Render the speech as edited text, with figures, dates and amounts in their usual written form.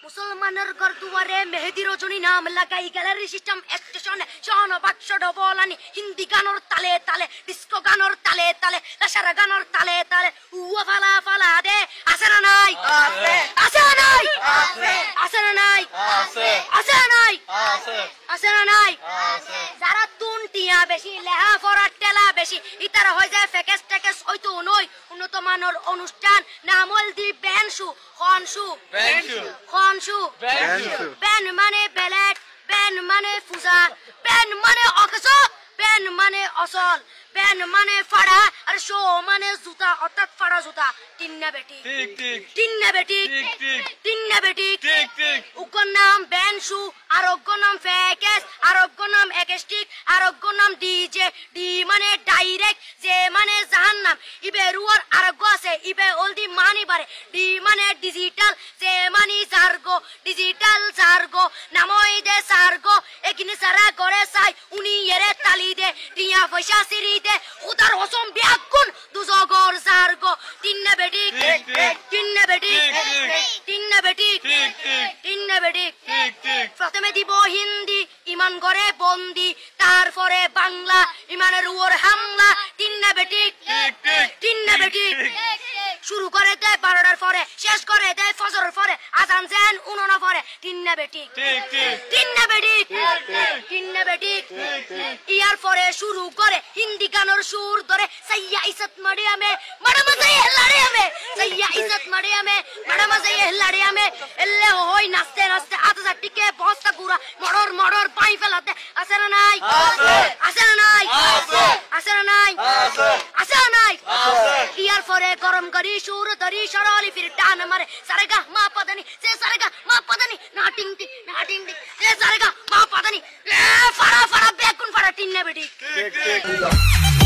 মুসলমানের ঘর দুয়ারে মেহেদি রজনী নাম লাগাই গ্যালারি সিস্টেম স্টেশনে শহন বাক্স ডবলানি হিন্দি গানোর তালে তালে ডিস্কো গানোর তালে তালে লাসারা গানোর তালে তালে উয়া ফালা ফালা দে আছে না নাই আছে আছে না নাই আছে আছে না নাই আছে আছে না নাই আছে আছে না নাই আছে যারা তুনটিয়া বেশি লেহা ফরা টেলা বেশি ইতারা হয়ে যায় ফেকেস টেকেস হয়তো নয় উন্নত মানের অনুষ্ঠান নামল দি বেনশু খনশু বেনশু খনশু বেনশু বেন মানে বেলেট বেন মানে ফুজা বেন মানে অকস বেন মানে অসল বেন মানে ফাড়া আর শো মানে জুতা অর্থাৎ ফাড়া জুতা তিন্না বেটি ঠিক ঠিক তিন্না বেটি ঠিক ঠিক তিন্না বেটি ঠিক ঠিক উগর নাম বেনশু আর উগর নাম ফেকেস আর উগর নাম একেস্টিক আর উগর নাম ডিজে ডি মানে ডাইরেক্ট যে মানে জাহান্নাম ইবে রুয়ার আরগো আছে ইবে অলদি মানি বারে ডি মানে ডিজিটাল যে মানি জার্গো ডিজিটাল জার্গো নামই দে সার্গো একিনি সারা করে চাই উনি এরে তালি দে টিয়া পয়সা সিরি দে উদার হসম বিয়াগুন দুজগর জার্গো তিন্না বেটি ঠিক ঠিক তিন্না বেটি ঠিক ঠিক তিন্না বেটি ঠিক ঠিক তিন্না বেটি ঠিক ঠিক প্রথমে দিব হিন্দি ইমান করে বন্দি তারপরে বাংলা ইমানের উপর হামলা তিন্না বেটি ঠিক ঠিক তিন্না বেটি শুরু করে দেয় 12টার পরে শেষ করে দেয় ফজরের পরে আজান দেন 19 পরে তিন্না বেটি ঠিক ঠিক তিন্না বেটি ঠিক ঠিক তিন্না বেটি ঠিক ঠিক ইয়ার পরে শুরু করে হিন্দি গানের সুর ধরে সাইয়া ইজ্জত মারিয়ামে বড় মজা লাড়িয়ামে সাইয়া ইজ্জত মারিয়ামে বড় মজা লাড়িয়ামে এলে হই নাচতে নাচতে আতা টিকে বস্তা গুড়া মড়র মড়র পাই ফেলাতে আছে না নাই আছে আছে না নাই আছে আছে না নাই আছে আছে না নাই আছে ইয়ার পরে গরম করি সুর ধরি সরলি ফির টান মারে সারেগা মা পদানি সে সারেগা মা পদানি না টিং টিং না টিং টিং সে সারেগা মা পদানি ফাড়া ফাড়া বেকুন ফাড়া টিন্না বেটি ঠিক ঠিক